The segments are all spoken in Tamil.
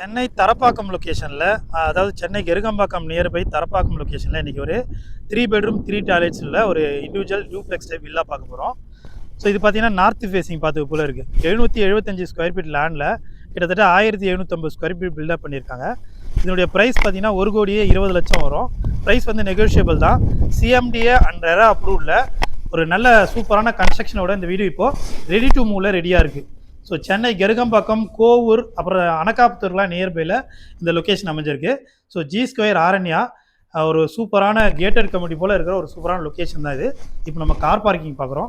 சென்னை தரப்பாக்கம் லொக்கேஷனில், அதாவது சென்னை கெருகம்பாக்கம் நியர்பை தரப்பாக்கம் லொக்கேஷனில் இன்றைக்கி ஒரு 3 பெட்ரூம் 3 டாய்லெட்ஸ் உள்ள ஒரு இண்டிவிஜுவல் டூப்ளெக்ஸ் டைப் வில்லா பார்க்க போகிறோம். ஸோ இது பார்த்தீங்கன்னா நார்த் ஃபேஸிங் பார்த்து போல இருக்குது. 775 ஸ்கொயர் ஃபீட் லேண்டில் கிட்டத்தட்ட 1750 ஸ்கொயர் ஃபீட் பில்டப் பண்ணியிருக்காங்க. இதனுடைய ப்ரைஸ் பார்த்தீங்கன்னா 1,20,00,000 வரும். ப்ரைஸ் வந்து நெகோஷியபிள் தான். சிஎம்டிஏ அண்ட் ரெரா அப்ரூவ்டில் ஒரு நல்ல சூப்பரான கன்ஸ்ட்ரக்ஷனோட இந்த வீடியோ இப்போது ரெடி டு மூவில் ரெடியாக இருக்குது. ஸோ சென்னை கெருகம்பாக்கம், கோவூர், அப்புறம் அனகாபுத்தூர்லாம் நியர்பையில் இந்த லொக்கேஷன் அமைஞ்சிருக்கு. ஸோ ஜி ஸ்கொயர் ஆரண்யா ஒரு சூப்பரான கேட்டட் கம்யூனிட்டி போல் இருக்கிற ஒரு சூப்பரான லொக்கேஷன் தான் இது. இப்போ நம்ம கார் பார்க்கிங் பார்க்குறோம்.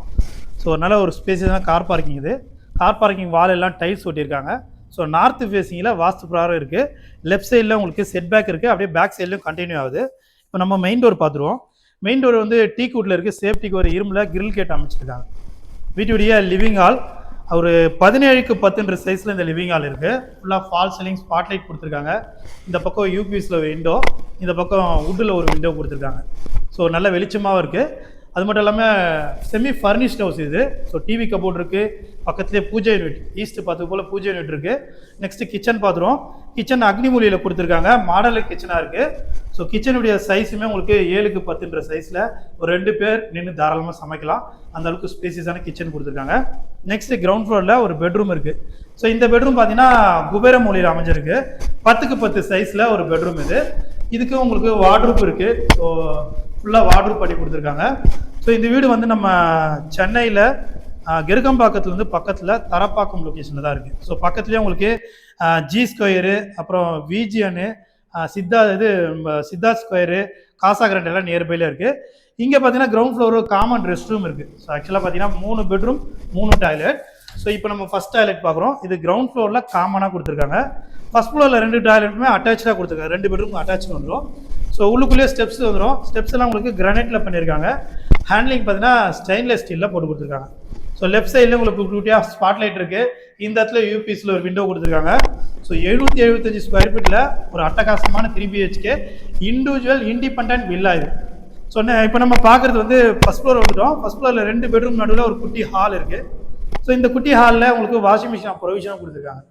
ஸோ நல்ல ஒரு ஸ்பேஸியஸான கார் பார்க்கிங் இது. கார் பார்க்கிங் வால் எல்லாம் டைல்ஸ் ஒட்டியிருக்காங்க. ஸோ நார்த் ஃபேஸிங்கில் வாஸ்து பிரகாரம் இருக்குது. லெஃப்ட் சைடில் உங்களுக்கு செட் பேக் இருக்குது, அப்படியே பேக் சைட்லையும் கண்டினியூ ஆகுது. இப்போ நம்ம மெயின் டோர் பார்த்துருவோம். மெயின் டோர் வந்து டீக் வுட்டில் இருக்குது. சேஃப்டிக்கு ஒரு இரும்பில் கிரில் கேட் அமைச்சிருக்காங்க. வீட்டுடைய லிவிங் ஹால் ஒரு 17க்கு 10 சைஸில் இந்த லிவிங் ஹால் இருக்குது. ஃபுல்லாக ஃபால் சீலிங், ஸ்பாட்லைட் கொடுத்துருக்காங்க. இந்த பக்கம் யூபிஎஸில் ஒரு விண்டோ, இந்த பக்கம் வுட்டில் ஒரு விண்டோ கொடுத்துருக்காங்க. ஸோ நல்ல வெளிச்சமாகவும் இருக்குது. அது மட்டும் இல்லாமல் செமி ஃபர்னிஷ்ட் ஹவுஸ் இது. ஸோ டிவி கபோர்ட் இருக்குது, பக்கத்துலேயே பூஜை யூனிட், ஈஸ்ட் பார்த்து போல் பூஜை யூனிட் இருக்குது. நெக்ஸ்ட்டு கிச்சன் பார்த்துருவோம். கிச்சன் அக்னிமூலியில் கொடுத்துருக்காங்க. மாடல் கிச்சனாக இருக்குது. ஸோ கிச்சனுடைய சைஸுமே உங்களுக்கு 7க்கு 10 சைஸில் ஒரு 2 பேர் நின்று தாராளமாக சமைக்கலாம். அந்த அளவுக்கு ஸ்பேசியஸான கிச்சன் கொடுத்துருக்காங்க. நெக்ஸ்ட்டு கிரவுண்ட் ஃப்ளோரில் ஒரு பெட்ரூம் இருக்குது. ஸோ இந்த பெட்ரூம் பார்த்தீங்கன்னா குபேர மூலையில் அமைஞ்சிருக்கு. 10க்கு 10 சைஸில் ஒரு பெட்ரூம் இது. இதுக்கு உங்களுக்கு வார்ட்ரூப் இருக்குது. ஸோ ஃபுல்லாக வார்ட்ரூப் பண்ணி கொடுத்துருக்காங்க. ஸோ இந்த வீடு வந்து நம்ம சென்னையில் கெருகம்பாக்கத்துலேருந்து பக்கத்தில் தரப்பாக்கம் லொக்கேஷனில் தான் இருக்குது. ஸோ பக்கத்துலேயே உங்களுக்கு ஜி ஸ்கொயரு, அப்புறம் விஜிஎன்னு, சித்தா ஸ்கொயரு, காசா கிராண்ட் எல்லாம் நியர்பையில் இருக்குது. இங்கே பார்த்தீங்கன்னா ground floor common rest room இருக்குது. ஸோ ஆக்சுவலாக பார்த்தீங்கன்னா 3 பெட்ரூம் 3 டாய்லெட். ஸோ இப்போ நம்ம ஃபஸ்ட் டாய்லெட் பார்க்குறோம். இது கிரவுண்ட் ஃப்ளோரில் காமனாக கொடுத்துருக்காங்க. ஃபஸ்ட் ஃப்ளோரில் 2 டாய்லெட்டுமே அட்டாச்சாக கொடுத்துருக்காங்க. 2 பெட்ரூம் அட்டாச் வந்துடும். ஸோ உள்ளுக்குள்ளேயே ஸ்டெப்ஸ் வந்துடும். ஸ்டெப்ஸ் எல்லாம் உங்களுக்கு கிரானைட்டில் பண்ணியிருக்காங்க. ஹேண்ட்லிங் பார்த்தீங்கன்னா ஸ்டெயின்லெஸ் ஸ்டீலில் போட்டு கொடுத்துருக்காங்க. ஸோ லெஃப்ட் சைடில் உங்களுக்கு குட்டியாக ஸ்பாட் லைட் இருக்குது. இந்த இடத்துல யூபிஎஸில் ஒரு விண்டோ கொடுத்துருக்காங்க. ஸோ 775 ஸ்கொயர் ஃபீட்டில் ஒரு அட்டகாசமான 3 BHK இண்டிவிஜுவல் இண்டிபெண்டன்ட் வில்லா இது. ஸோ இப்போ நம்ம பார்க்குறது வந்து ஃபஸ்ட் ஃப்ளோர் வந்துட்டோம். ஃபஸ்ட் ஃப்ளோரில் 2 பெட்ரூம் நடுவில் ஒரு குட்டி ஹால் இருக்குது. ஸோ இந்த குட்டி ஹாலில் உங்களுக்கு வாஷிங் மிஷின் ப்ரொவிஷனும் கொடுத்துருக்காங்க.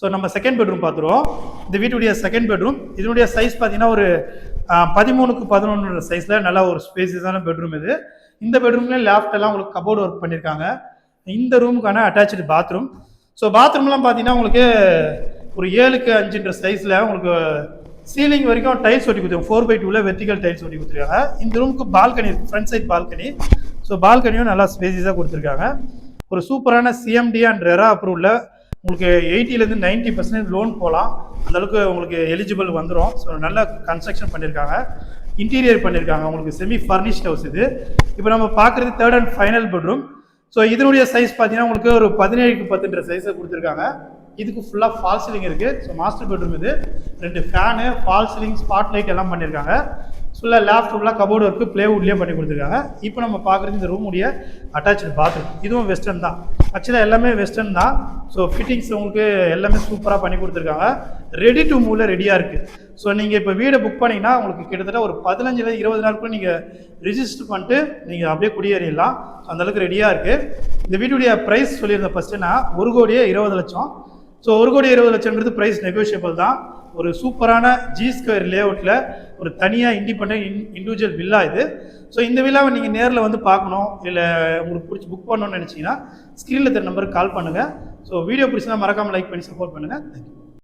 ஸோ நம்ம செகண்ட் பெட்ரூம் பார்த்துருவோம். இந்த வீட்டுடைய செகண்ட் பெட்ரூம். இதனுடைய சைஸ் பார்த்தீங்கன்னா ஒரு 13க்கு 11 சைஸில் நல்ல ஒரு ஸ்பேசியஸான பெட்ரூம் இது. இந்த பெட்ரூம்லேயே லேஃப்ட் எல்லாம் உங்களுக்கு கபோர்டு ஒர்க் பண்ணியிருக்காங்க. இந்த ரூமுக்கான அட்டாச்சு பாத்ரூம். ஸோ பாத்ரூம்லாம் பார்த்தீங்கன்னா உங்களுக்கு ஒரு 7க்கு 5 சைஸில் உங்களுக்கு சீலிங் வரைக்கும் டைல்ஸ் ஒட்டி கொடுத்துருக்காங்க. 4x2 வெர்டிகல் டைல்ஸ் ஒட்டி கொடுத்துருக்காங்க. இந்த ரூமுக்கு பால்கனி இருக்குது, ஃப்ரண்ட் சைட் பால்கனி. ஸோ பால்கனியும் நல்லா ஸ்பேசியஸாக கொடுத்துருக்காங்க. ஒரு சூப்பரான சிஎம்டி அண்ட் ரெரா அப்ரூவ்ல உங்களுக்கு 80லேருந்து 90% லோன் போகலாம். அந்தளவுக்கு உங்களுக்கு எலிஜிபிள் வந்துடும். ஸோ நல்ல கன்ஸ்ட்ரக்ஷன் பண்ணியிருக்காங்க, இன்டீரியர் பண்ணியிருக்காங்க. உங்களுக்கு செமி ஃபர்னிஷ்ட் ஹவுஸ் இது. இப்போ நம்ம பார்க்குறது third and final bedroom. So இதனுடைய சைஸ் பார்த்தீங்கன்னா உங்களுக்கு ஒரு 17க்கு 10 சைஸை கொடுத்துருக்காங்க. இதுக்கு ஃபுல்லாக ஃபால் சீலிங் இருக்குது. ஸோ மாஸ்டர் பெட்ரூம் இது. 2 fan, fall ceiling, spot light எல்லாம் பண்ணியிருக்காங்க. ஃபுல்லாக லேஃப்ட் ஃபுல்லாக கபோர்டு ஒர்க்கு ப்ளேவுட்லேயே பண்ணி கொடுத்துருக்காங்க. இப்போ நம்ம பார்க்குறது இந்த ரூமுடைய அட்டாச்சு பாத்ரூம். இதுவும் வெஸ்டர்ன் தான். ஆக்சுவலாக எல்லாமே வெஸ்டர்ன் தான். ஸோ ஃபிட்டிங்ஸ் உங்களுக்கு எல்லாமே சூப்பராக பண்ணி கொடுத்துருக்காங்க. ரெடி டு மூவில் ரெடியாக இருக்குது. ஸோ நீங்கள் இப்போ வீடை புக் பண்ணிங்கன்னா உங்களுக்கு கிட்டத்தட்ட ஒரு 15லேருந்து 20 நாளுக்குள்ள நீங்கள் ரிஜிஸ்டர் பண்ணிட்டு நீங்கள் அப்படியே குடியேறிடலாம். அந்தளவுக்கு ரெடியாக இருக்குது. இந்த வீட்டுடைய ப்ரைஸ் சொல்லியிருந்தேன் ஃபஸ்ட்டுன்னா 1,20,00,000. ஸோ 1,20,00,000ன்றது ப்ரைஸ் நெகோஷியபிள் தான். ஒரு சூப்பரான ஜி ஸ்கொயர் லேஅவுட்டில் ஒரு தனியாக இண்டிபெண்டன்ட் இண்டிவிஜுவல் வில்லா இது. ஸோ இந்த வில்லாவை நீங்கள் நேரில் வந்து பார்க்கணும், இல்லை உங்களுக்கு பிடிச்சி புக் பண்ணணும்னு நினச்சிங்கன்னா ஸ்க்ரீனில் தெரிய நம்பருக்கு கால் பண்ணுங்கள். ஸோ வீடியோ பிடிச்சினா மறக்காமல் லைக் பண்ணி சப்போர்ட் பண்ணுங்கள். தேங்க்யூ.